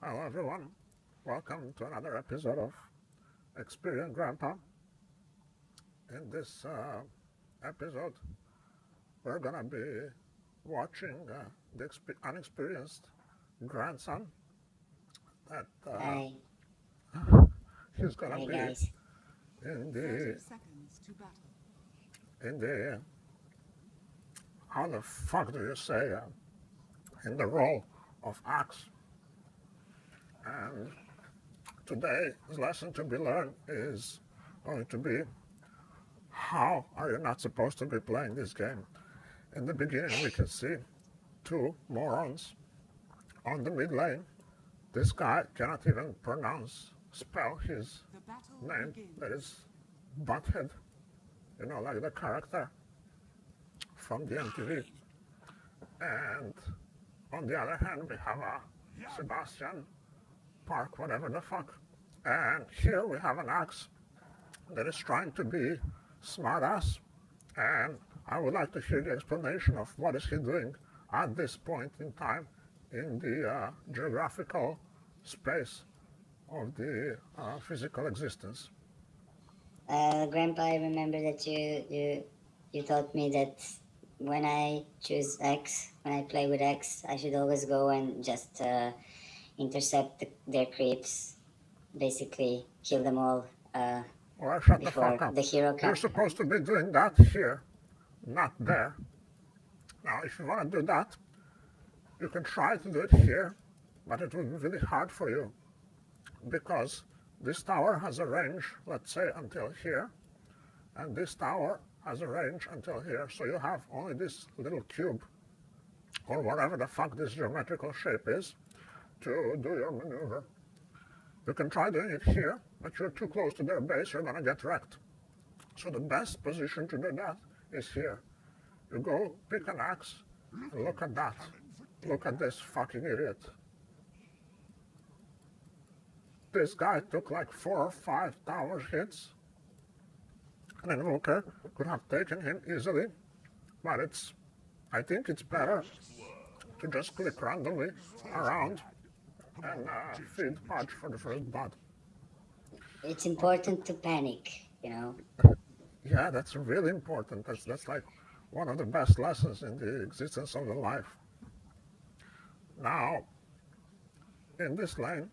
Hello everyone, welcome to another episode of Experienced Grandpa. In this episode, we're gonna be watching the unexperienced grandson that Hi, he's gonna hi be guys. in the in the how the fuck do you say in the role of Axe. And today's lesson to be learned is going to be how are you not supposed to be playing this game. In the beginning, we can see two morons on the mid lane. This guy cannot even spell his name. That is Butthead, like the character from the MTV. And on the other hand, we have a Sebastian Park, whatever the fuck. And here we have an Axe that is trying to be smartass. And I would like to hear the explanation of what is he doing at this point in time in the geographical space of the physical existence. Grandpa, I remember that you taught me that when I choose X, when I play with X, I should always go and just intercept their creeps, basically kill them all Well, shut the fuck before up. the hero You're can. supposed to be doing that here, not there. Now, if you want to do that, you can try to do it here, but it will be really hard for you because this tower has a range, let's say, until here, and this tower has a range until here, so you have only this little cube, or whatever the fuck this geometrical shape is, to do your maneuver. You can try doing it here, but you're too close to their base, you're gonna get wrecked. So the best position to do that is here. You go pick an axe, and look at that. Look at this fucking idiot. This guy took like 4 or 5 towers hits. An invoker could have taken him easily, but I think it's better to just click randomly around and feed Pudge for the first blood. It's important to panic. Yeah, that's really important. That's like one of the best lessons in the existence of the life. Now, in this lane,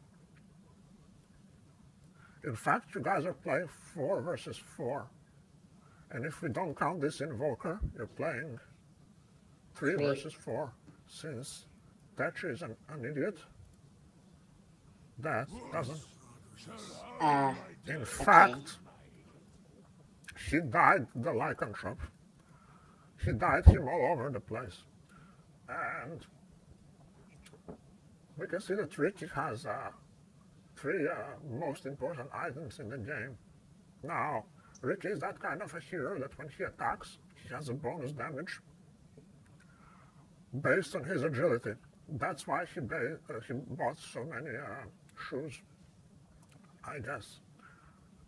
in fact, you guys are playing 4 versus 4. And if we don't count this invoker, you're playing 3 Three. versus 4, since Thatcher is an idiot. That doesn't. Uh, In okay. fact, he died the lycanthrope. He died him all over the place. And we can see that Ricky has 3 most important items in the game. Now, Ricky is that kind of a hero that when he attacks, he has a bonus damage based on his agility. That's why he bought so many shoes, I guess.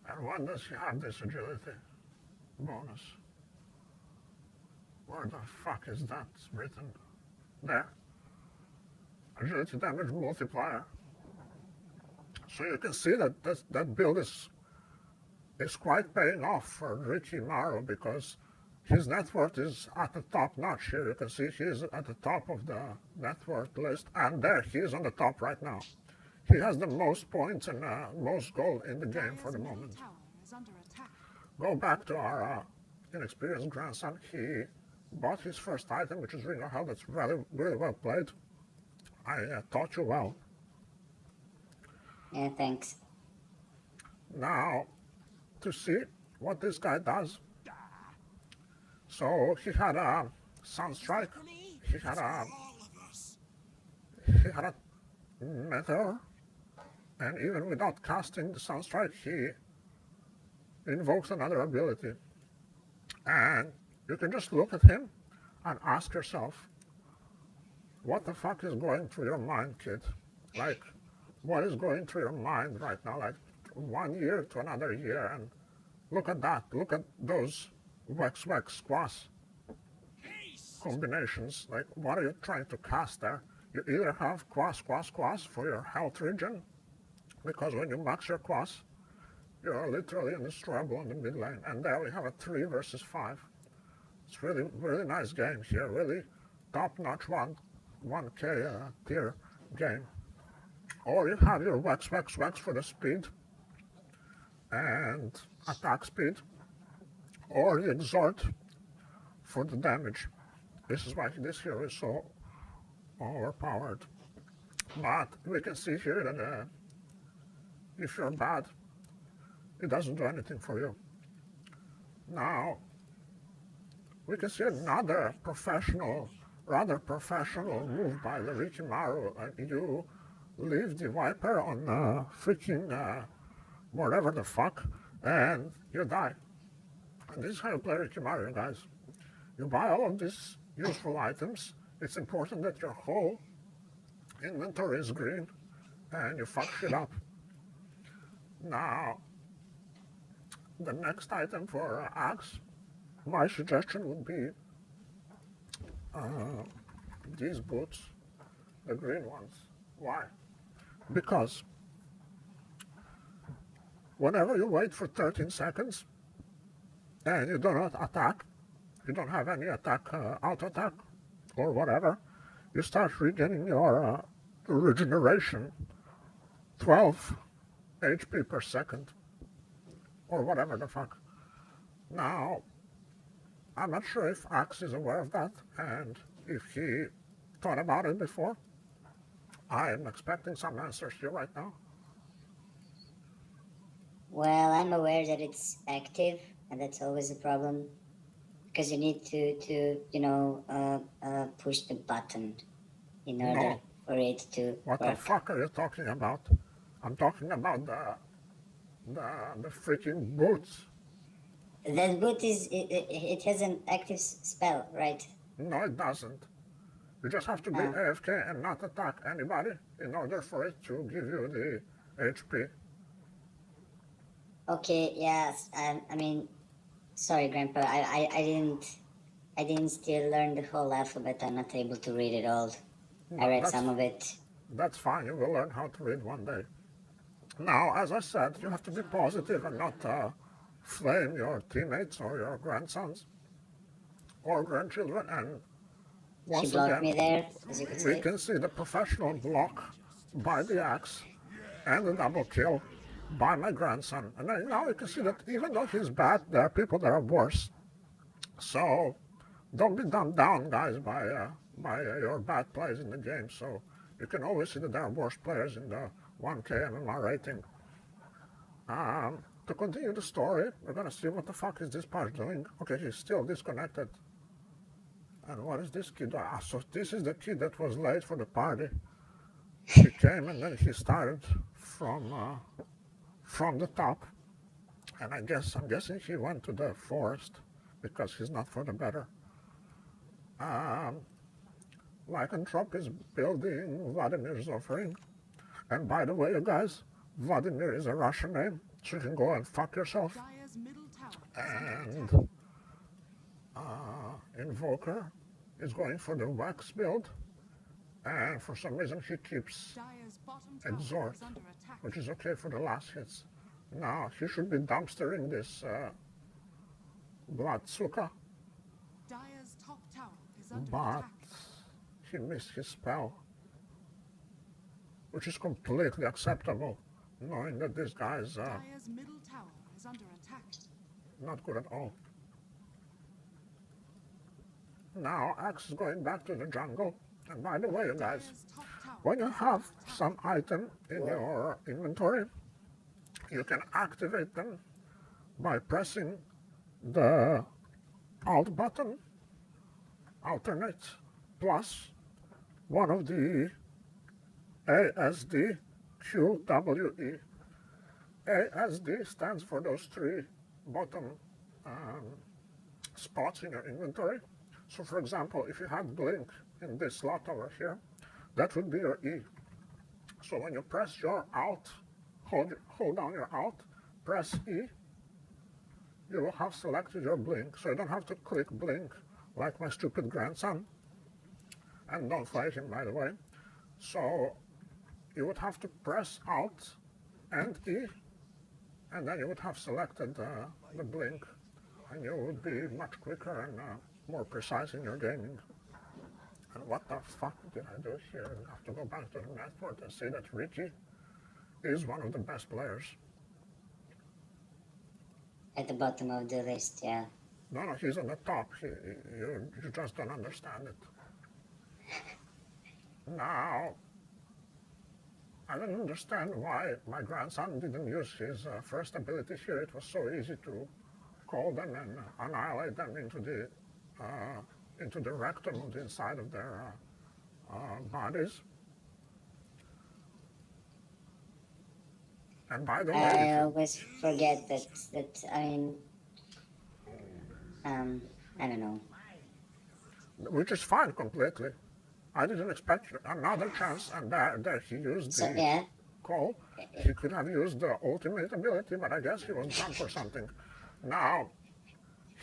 And when does he have this agility bonus? Where the fuck is that written? There. Agility damage multiplier. So you can see that that build is quite paying off for Richie Morrow because his net worth is at the top notch here. You can see he's at the top of the net worth list, and there he is on the top right now. He has the most points and most gold in the game for the moment. Go back to our inexperienced grandson. He bought his first item, which is Ring of Hell. That's really well played. I taught you well. Yeah, thanks. Now, to see what this guy does. So he had a Sunstrike. He had a he had a Meteor, and even without casting the Sunstrike, he invokes another ability. And you can just look at him and ask yourself, what the fuck is going through your mind, kid? Like, what is going through your mind right now? Like, 1 year to another year, and look at that. Look at those Wex Squash combinations. Like, what are you trying to cast there? You either have quas for your health regen, because when you max your quas, you're literally undistributable in the mid lane, and there we have a 3 versus 5. It's really nice game here, really top-notch 1K tier game. Or you have your wax for the speed and attack speed, or you exhort for the damage. This is why this hero is so overpowered. But we can see here that if you're bad, it doesn't do anything for you. Now, we can see another rather professional move by the Rikimaru, and you leave the Viper on freaking whatever the fuck, and you die. And this is how you play Rikimaru, guys. You buy all of these useful items. It's important that your whole inventory is green, and you fuck shit up. Now, the next item for Axe, my suggestion would be these boots, the green ones. Why? Because whenever you wait for 13 seconds and you do not attack, you don't have any auto attack or whatever, you start regaining your regeneration 12 HP per second or whatever the fuck. Now, I'm not sure if Axe is aware of that and if he thought about it before. I'm expecting some answers here right now. Well, I'm aware that it's active, and that's always a problem because you need to push the button in order for it to What work. the fuck are you talking about? I'm talking about the freaking boots. That boot it has an active spell, right? No, it doesn't. You just have to be AFK and not attack anybody in order for it to give you the HP. Okay, yes. I mean, sorry, Grandpa. I didn't still learn the whole alphabet. I'm not able to read it all. I read some of it. That's fine. You will learn how to read one day. Now, as I said, you have to be positive and not flame your teammates or your grandsons or grandchildren. And once She blocked again, me there, as you could we see. can see the professional block by the axe and the double kill by my grandson. And now you can see that even though he's bad, there are people that are worse. So don't be dumbed down, guys, by your bad plays in the game. So you can always see that there are worse players in the 1K MMR rating. To continue the story, we're gonna see what the fuck is this part doing. Okay, he's still disconnected. And what is this kid doing? So this is the kid that was late for the party. He came and then he started from the top. And I'm guessing he went to the forest because he's not for the better. Lycanthrope is building Vladimir's offering. And by the way, you guys, Vladimir is a Russian name, so you can go and fuck yourself. And Invoker is going for the wax build, and for some reason he keeps Exhort, which is okay for the last hits. Now he should be dumpstering this Bloodsuka, but he missed his spell, which is completely acceptable, knowing that this guy is not good at all. Now Axe is going back to the jungle. And by the way, you guys, when you have some item in your inventory, you can activate them by pressing the Alt button, alternate, plus one of the ASD QWE. ASD stands for those three bottom spots in your inventory. So for example, if you had blink in this slot over here, that would be your E. So when you press your Alt, hold down your Alt, press E, you will have selected your blink. So you don't have to click blink like my stupid grandson. And don't fight him, by the way. So you would have to press Alt and E, and then you would have selected the blink, and you would be much quicker and more precise in your gaming. And what the fuck did I do here? I have to go back to the network and see that Ricky is one of the best players. At the bottom of the list, yeah. No, he's on the top. You just don't understand it. Now, I don't understand why my grandson didn't use his first ability here. It was so easy to call them and annihilate them into the rectum of the inside of their bodies. And by the way, I always forget that I mean, I don't know. which is fine completely. I didn't expect another chance, and there he used So the yeah, call. He could have used the ultimate ability, but I guess he was drunk or something. Now,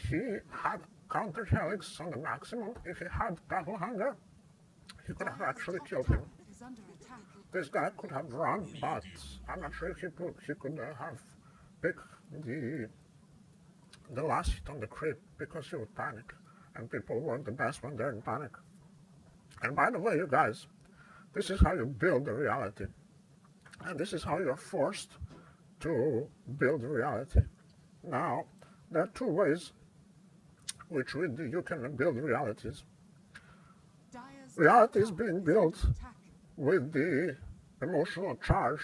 he had counter helix on the maximum. If he had battle hunger, he could have actually killed him. This guy could have run, but I'm not sure if he could have picked the last hit on the creep because he would panic, and people weren't the best when they're in panic. And by the way, you guys, this is how you build the reality, and this is how you're forced to build reality. Now, there are two ways which you can build realities. Reality is being built with the emotional charge,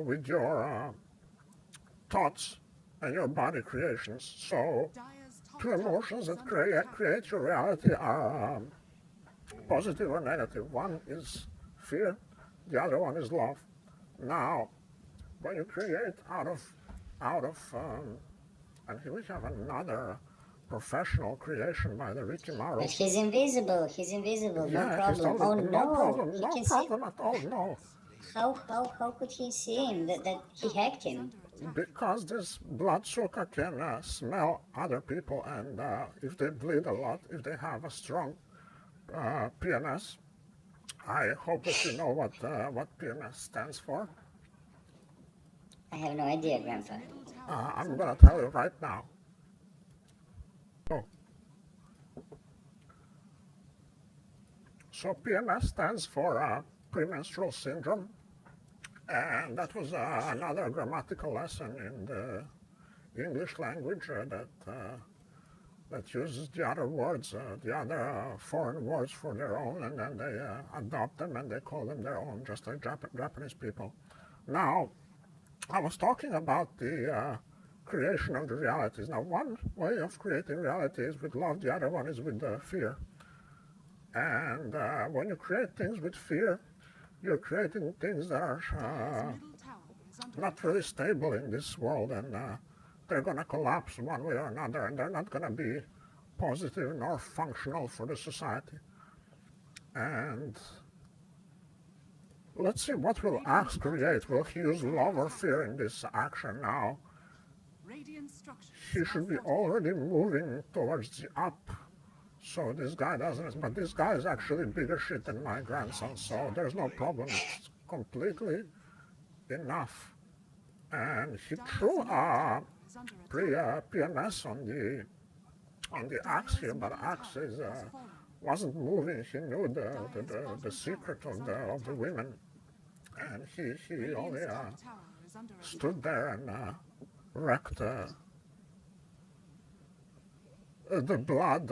with your thoughts and your body creations. So, two emotions that create your reality are positive or negative. One is fear, the other one is love. Now, when you create out of and here we have another professional creation by the Ricky Maro. But he's invisible. He's invisible. Yeah, no problem. Oh no! No problem. He No can problem see. at all. No, How could he see him? That he hacked him. because this bloodsucker can smell other people, and if they bleed a lot, if they have a strong PMS, I hope that you know what PMS stands for. I have no idea, Grandpa. I'm gonna tell you right now. So PMS stands for premenstrual syndrome, and that was another grammatical lesson in the English language that uses the other words, the other foreign words for their own, and then they adopt them and they call them their own, just like Japanese people. Now, I was talking about the creation of the realities. Now, one way of creating reality is with love, the other one is with fear. And when you create things with fear, you're creating things that are not really stable in this world, and they're going to collapse one way or another, and they're not going to be positive nor functional for the society. And let's see, what will Axe create? Will he use love or fear in this action now? He should be already moving towards the up. So this guy doesn't, but this guy is actually bigger shit than my grandson, so there's no problem. It's completely enough. And he threw a PMS on the axe here, but the axe wasn't moving. He knew the secret of the women, and he only stood there and wrecked the blood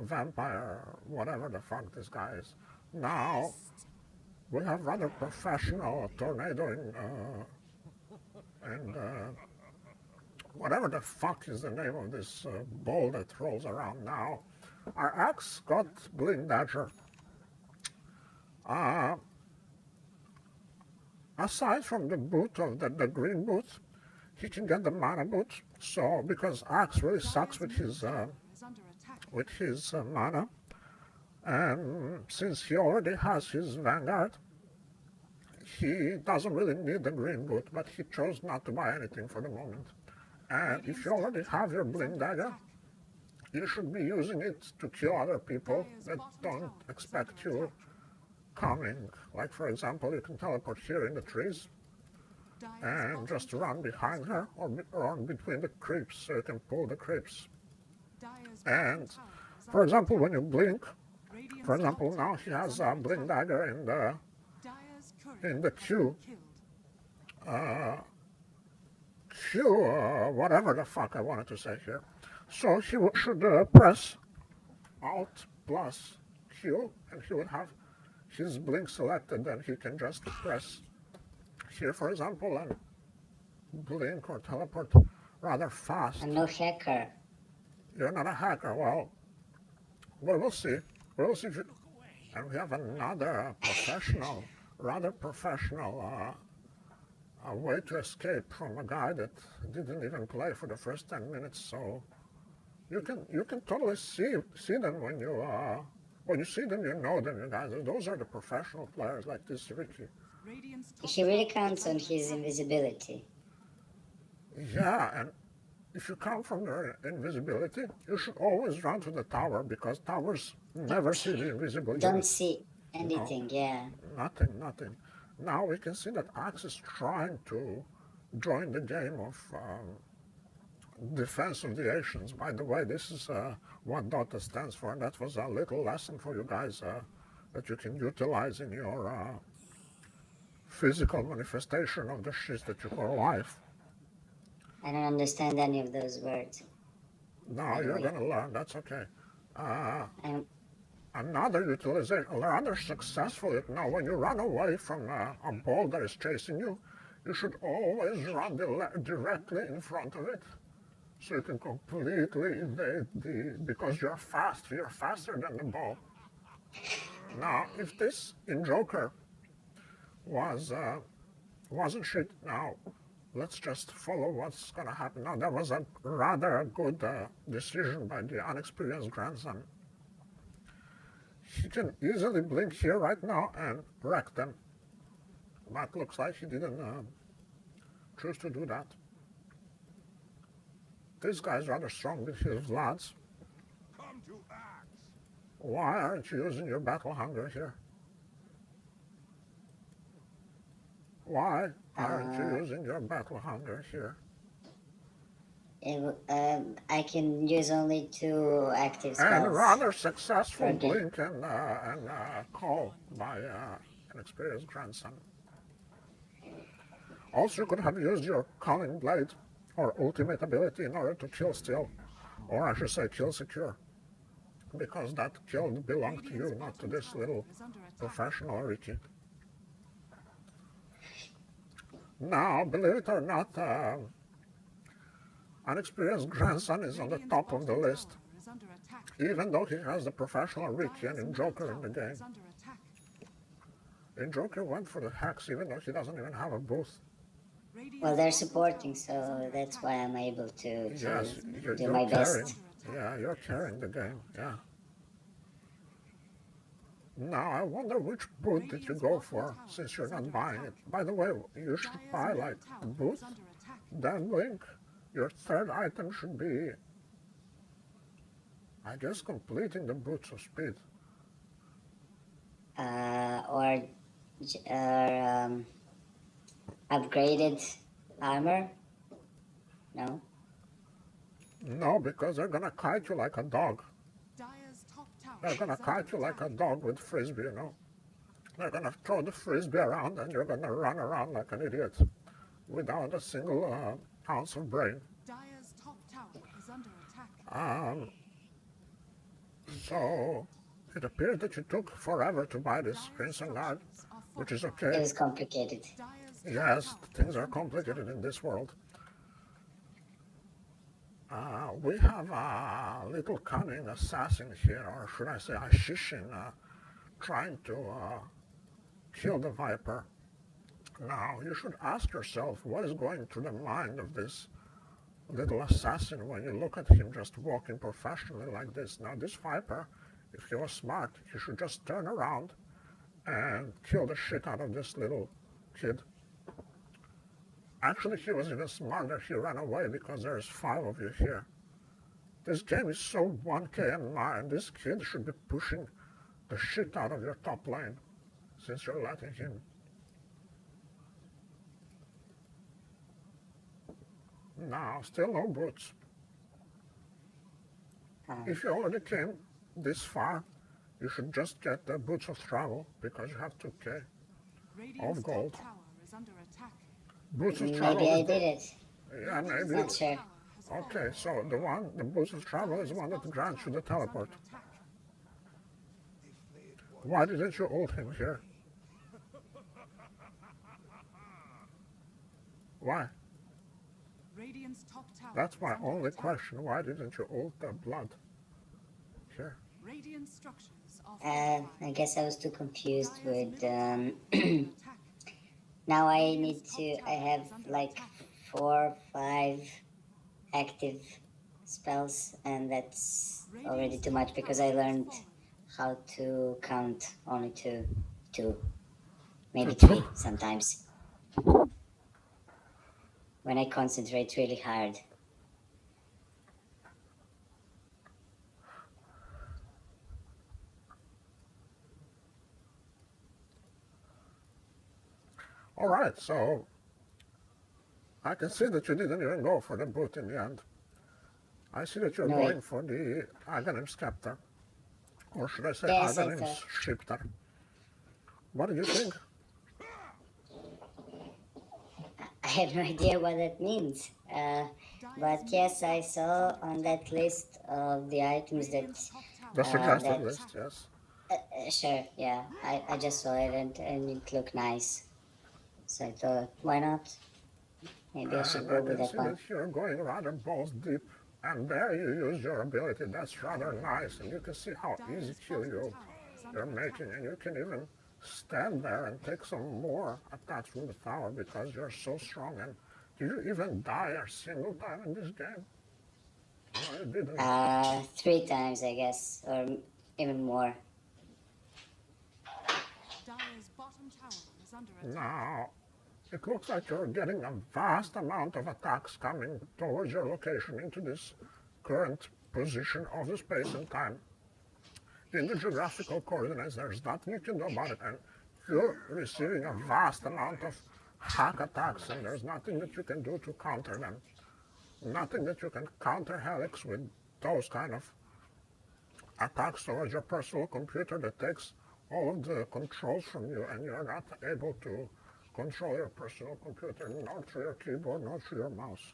vampire, whatever the fuck this guy is. Now we have rather professional tornado and whatever the fuck is the name of this ball that rolls around now. Our axe got Blink Dagger. Aside from the boot of the green boot, he can get the mana boot. So because Axe really sucks with his mana, and since he already has his Vanguard, he doesn't really need the green boot, but he chose not to buy anything for the moment. And if you already have your Blink Dagger, you should be using it to kill other people that don't expect you coming. Like, for example, you can teleport here in the trees and just run behind her or run between the creeps so you can pull the creeps. And, for example, when you blink, for example, now he has a blink dagger in the whatever the fuck I wanted to say here. So he should press Alt plus Q, and he would have his blink selected. Then he can just press here, for example, and blink or teleport rather fast. I'm no hacker. You're not a hacker. Well, we'll see. We'll see. And we have another rather professional a way to escape from a guy that didn't even play for the first 10 minutes. So you can totally see them when you see them, you know them, you guys. Those are the professional players like this Ricky. He really counts on his invisibility. Yeah, and if you come from the invisibility, you should always run to the tower because towers never see the invisible. Don't see anything, yeah. Nothing. Now we can see that Axe is trying to join the game of defense of the Asians. By the way, this is what DOTA stands for, and that was a little lesson for you guys that you can utilize in your physical manifestation of the shit that you call life. I don't understand any of those words. No, you're gonna learn. That's okay. Another utilization, rather successful. Now, when you run away from a ball that is chasing you, you should always run directly in front of it, so you can completely evade because you're faster than the ball. Now, if this in Joker wasn't shit, now let's just follow what's gonna happen. Now, that was a rather good decision by the inexperienced grandson. He can easily blink here right now and wreck them. But looks like he didn't choose to do that. This guy's rather strong with his lads. Come to axe. Why aren't you using your battle hunger here? Why aren't you using your battle hunger here? I can use only 2 active spells. And rather successful blink and call by an experienced grandson. Also, you could have used your calling blade or ultimate ability in order to kill steal, or I should say kill secure, because that kill belonged to you, not to this little professional Ricky. Now, believe it or not, an experienced grandson is on the top of the list, even though he has the professional Ricky and Joker in the game. And Joker went for the hacks even though he doesn't even have a booth. Well, they're supporting, so that's why I'm able to do my best. Yeah, you're carrying the game, yeah. Now, I wonder which boot did you go for, since you're not buying it. By the way, you should buy, like, a boot, then Link. Your third item should be, I guess, completing the boots of speed. Or upgraded armor? No? No, because they're gonna kite you like a dog. They're gonna kite you like a dog with frisbee, you know. They're gonna throw the frisbee around and you're gonna run around like an idiot without a single ounce of brain. Dire's top tower is under attack. So it appears that you took forever to buy this Crimson Guard, which is okay. It was complicated. Yes, things are complicated in this world. We have a little cunning assassin here, or should I say a Shishin, trying to kill the Viper. Now, you should ask yourself what is going through the mind of this little assassin when you look at him just walking professionally like this. Now, this Viper, if he was smart, he should just turn around and kill the shit out of this little kid. Actually, he was even smarter. He ran away because there's 5 of you here. This game is so 1K and this kid should be pushing the shit out of your top lane. since you're letting him. Now, still no boots. If you already came this far, you should just get the boots of travel because you have 2k Radiant's of gold. top tower is under attack. Boots of travel. Maybe I is did it. Yeah, Radiant's maybe. Not sure. tower has fallen. Okay, so the boots of travel is the one that Bottom grants you tower the is under teleport. attack. Why didn't you ult him here? Why? Radiant's top tower That's is my under only attack. question. Why didn't you ult the blood? Here. Radiant structures are I fortified. guess I was too confused Dire's with. middle tower is under attack. Now I Radiant's need top to. tower I have is under like attack. 4, 5 active spells, and that's already Radiant's too top much because tower I has learned fallen. how to count only to 2, maybe To 3 two? sometimes. When I concentrate really hard. Alright, so I can see that you didn't even go for the boot in the end. I see that you're No, going for the Aghanim Scepter. Or should I say Yes, I Aghanim's thought. Scepter? What do you think? I have no idea what that means. But yes, I saw on that list of the items that. Radiant's top tower The is suggested under list, attack. yes. Sure, yeah. I just saw it and it looked nice. So I thought, why not? Maybe I should And go I with can that see one. that you're going rather balls deep. And there you use your ability. That's rather nice. And you can see how easy Dire's kill bottom you're tower is under attack. making. And you can even stand there and take some more attacks from the tower because you're so strong. And did you even die a single time in this game? No, you didn't. 3 times, I guess, or even more. Dire's bottom tower is under attack. Now, it looks like you're getting a vast amount of attacks coming towards your location into this current position of the space and time. In the geographical coordinates, there's nothing you can do about it, and you're receiving a vast amount of hack attacks, and there's nothing that you can do to counter them. Nothing that you can counter Helix with those kind of attacks towards your personal computer that takes all of the controls from you, and you're not able to control your personal computer, not through your keyboard, not through your mouse.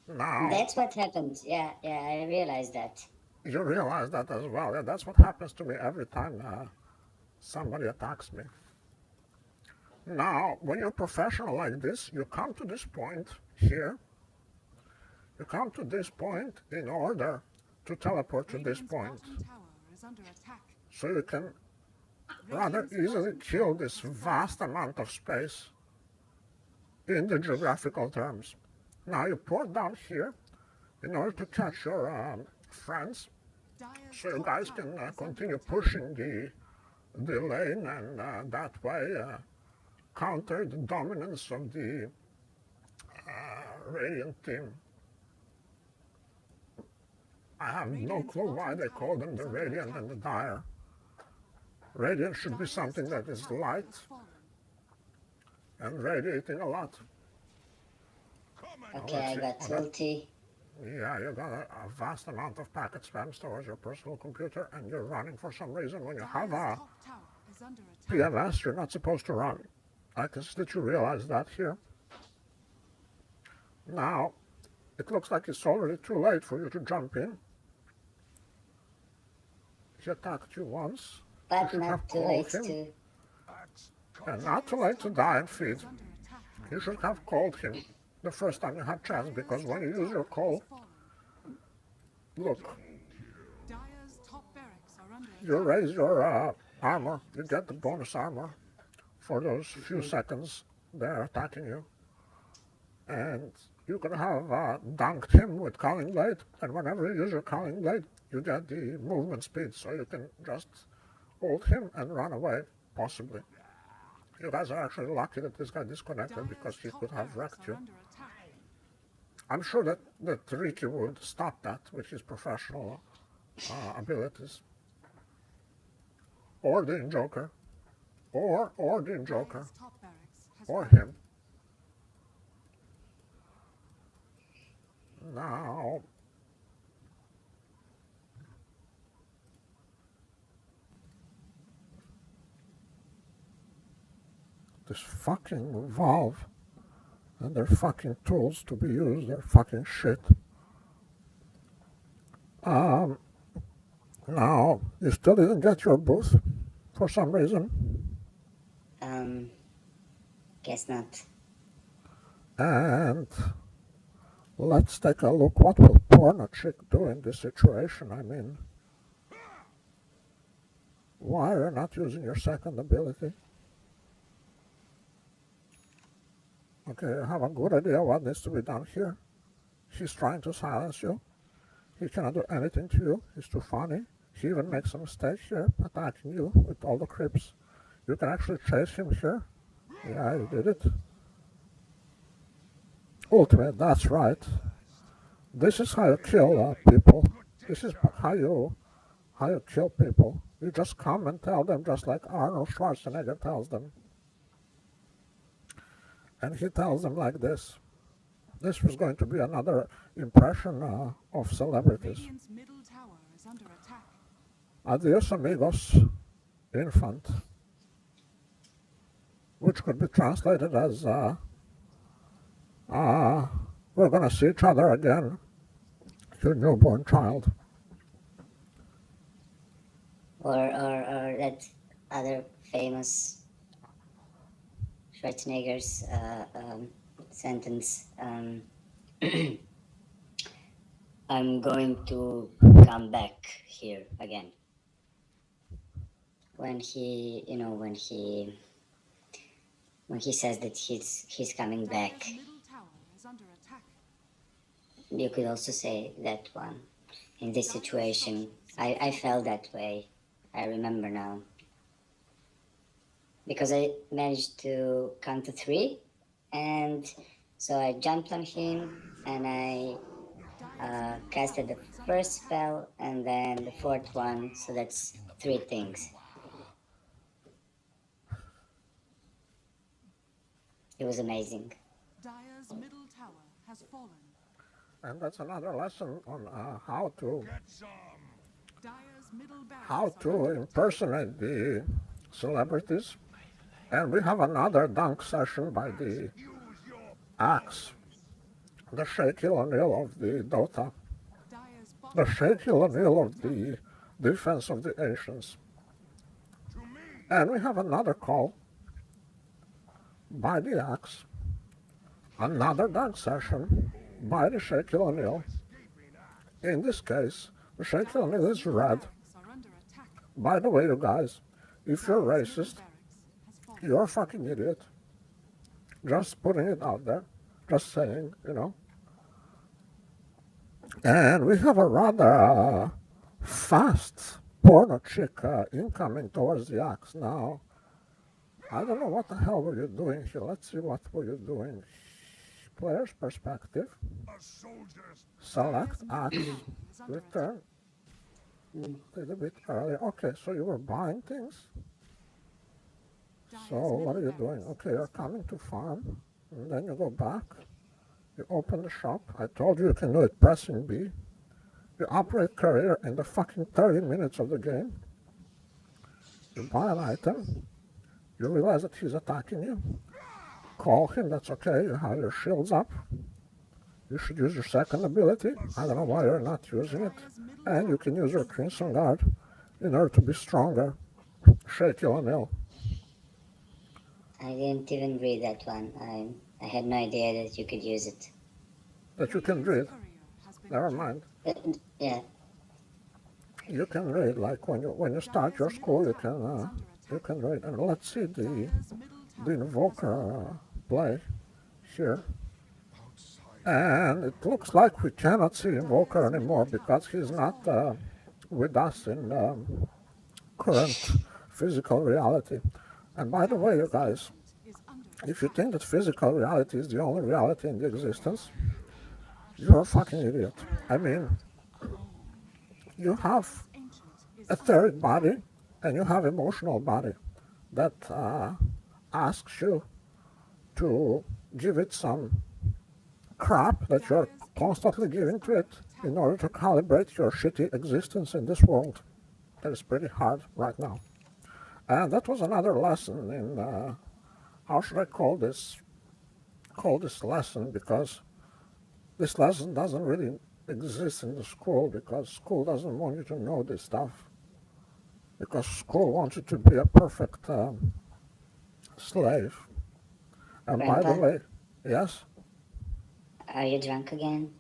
Now, That's what happened. Yeah, I realized that. you realize that as well. Yeah, that's what happens to me every time somebody attacks me. Now, when you're professional like this, you come to this point here. You come to this point in order to teleport to this Radiant's point. bottom tower is under attack. So you can rather Radiant's easily bottom kill tower this has vast fallen. amount of space in the geographical terms. Now you port down here in order to catch your friends, Dire's so you top guys tower can is under continue attack. pushing the lane and that way counter the dominance of the Radiant team. I have no Radiant's clue why bottom they tower call them is the under Radiant attack. and the Dire. Radiant should be Dire's something top that is tower light has fallen. and radiating a lot. Come and Okay, I got ulti. Yeah, you got a vast amount of packet spams towards your personal computer, and you're running for some reason. When you have Dire's a top tower is under attack. PMS, you're not supposed to run. I can see that you realize that here. Now, it looks like it's already too late for you to jump in. He attacked you once. You But should have not too called late him. to. axe. And not too late to die and feed. Is under attack. You should have called him the first time you had chance, because when you use your call, look, Dire's top barracks are under you attack. raise your armor, you get the bonus armor for those few seconds they're attacking you. And you could have dunked him with Calling Blade, and whenever you use your Calling Blade, you get the movement speed, so you can just hold him and run away, possibly. You guys are actually lucky that this guy disconnected, because he Dire's could top have barracks wrecked are you. under attack. I'm sure that Ricky would stop that with his professional abilities. Or the Injoker. or the Joker, Dire's top barracks has or fallen. him. Now, this fucking Valve and their fucking tools to be used, their fucking shit. Now, you still didn't get your booth for some reason. Guess not. And let's take a look. What will porno chick do in this situation? I mean, why are you not using your second ability? Okay, you have a good idea what needs to be done here. He's trying to silence you. He cannot do anything to you. He's too funny. He even makes a mistake here, attacking you with all the creeps. You can actually chase him here. Yeah, you did it. Ultimate, that's right. This is how you kill people. This is how you kill people. You just come and tell them, just like Arnold Schwarzenegger tells them. And he tells them like this. This was going to be another impression of celebrities. Radiant's middle tower is under attack. Adios amigos, infant. Which could be translated as, we're gonna see each other again, your newborn child. Or that other famous Schwarzenegger's sentence. I'm going to come back here again. When he, when he says that he's coming back, Dire's middle tower is under attack. you could also say that one. In this situation, I felt that way. I remember now. Because I managed to count to 3, and so I jumped on him and I casted the first spell and then the 4th one, so that's 3 things. It was amazing. Dire's middle tower has fallen. And that's another lesson on how to Get some. Dire's middle barracks impersonate the celebrities. And we have another dunk session by the Use your Axe, the Shaquille O'Neal of the Dota, Dire's the bottom Shaquille O'Neal of the Defense of the Asians. to me. And we have another call by the Axe, another dunk session by the Shaquille O'Neal. In this case, the Shaquille O'Neal is red. barracks are under attack. By the way, you guys, if you're Dire's middle racist, barracks has fallen. you're a fucking idiot. Just putting it out there. Just saying, And we have a rather fast porno chick incoming towards the Axe now. I don't know what the hell were you doing here. Let's see what were you doing. Player's perspective. A soldier's Select Axe. Is under attack. Return. A little bit earlier. Okay, so you were buying things. Dire's So what are middle you doing? barracks Okay, you're coming to farm. And then you go back. You open the shop. I told you you can do it pressing B. You operate career in the fucking 30 minutes of the game. You buy an item. You realize that he's attacking you. Call him, that's okay. You have your shields up. You should use your second ability. I don't know why you're not using it. Dire's middle And you tower can use your is under Crimson attack. Guard in order to be stronger. Shaquille O'Neal. I didn't even read that one. I had no idea that you could use it. That you can read. Courier has been Never killed. mind. Yeah, You can read, like when you start your school, you can read. And let's see the Dire's middle tower has Invoker fallen. play here. outside. And it looks like we cannot see Invoker anymore because he's not with us in current physical reality. And by the way, you guys, Is under if you think that physical reality is the only reality in the existence, you're a fucking idiot. I mean, you have ancient is a etheric body and you have emotional body. that asks you to give it some crap that you're constantly giving to it in order to calibrate your shitty existence in this world. That is pretty hard right now. And that was another lesson in how should I call this lesson, because this lesson doesn't really exist in the school, because school doesn't want you to know this stuff, because school wants you to be a perfect slave. And by the Grandpa, way, yes, are you drunk again?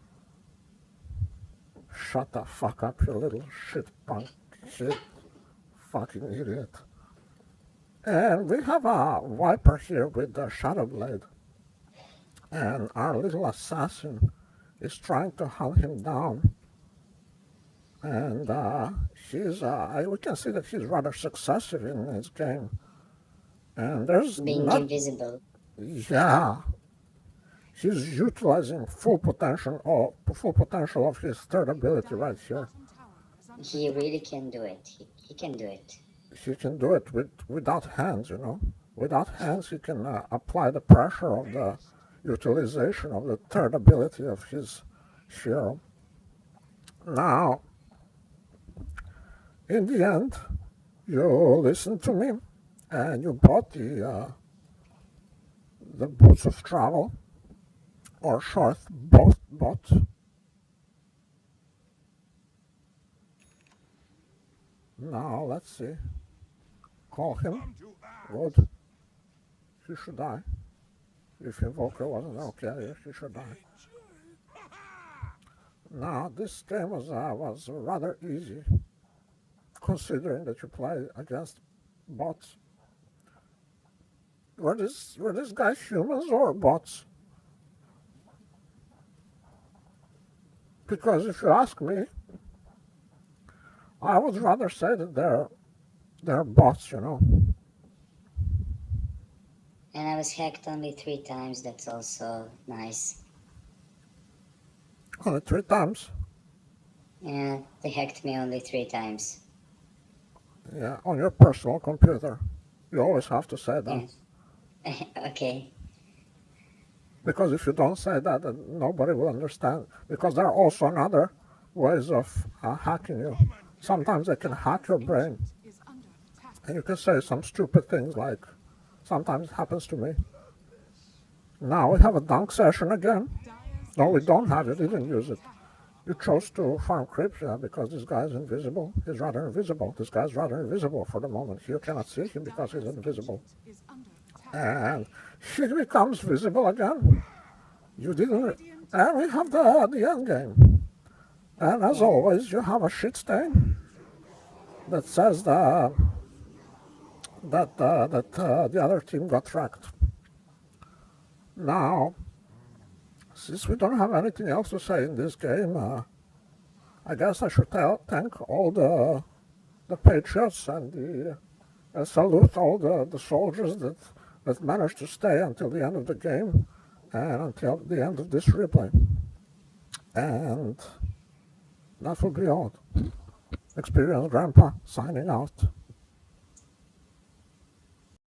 shut the fuck up, you little shit punk shit fucking idiot. And we have a Viper here with the Shadow Blade, and our little assassin is trying to hunt him down. And we can see that he's rather successive in his game. And there's Being not, invisible. yeah, he's utilizing full potential of his third ability right here. Bottom tower is under He really can do it. He can do it. He can do it without hands, you know. Without hands, he can apply the pressure of the utilization of the third ability of his hero. Now, in the end, you listened to me, and you bought the boots of travel, or short, both bought. Now, let's see. Call him. Come to act. Good. He should die. If Invoker wasn't okay, he should die. Now, this game was rather easy, considering that you play against bots. Were these guys humans or bots? Because if you ask me, I would rather say that they're bots, you know. And I was hacked only 3 times. That's also nice. Only 3 times. Yeah, they hacked me only 3 times. Yeah, on your personal computer. You always have to say that. Yes. Okay. Because if you don't say that, then nobody will understand. Because there are also other ways of hacking you. Sometimes they can hack your brain, is under attack. and you can say some stupid things like, sometimes it happens to me. Now we have a dunk session again. Dire's No, we don't have it. You didn't use it. You chose to farm creeps, yeah, because this guy is invisible. He's rather invisible. This guy's rather invisible for the moment. You cannot see him because he's invisible. is under attack. And he becomes visible again. You didn't. And we have the end game. And as always, you have a shit stain that says that the other team got wrecked. Now, since we don't have anything else to say in this game, I guess I should thank all the patriots and salute all the soldiers that managed to stay until the end of the game and until the end of this replay. And that will be all. Experienced Grandpa signing out.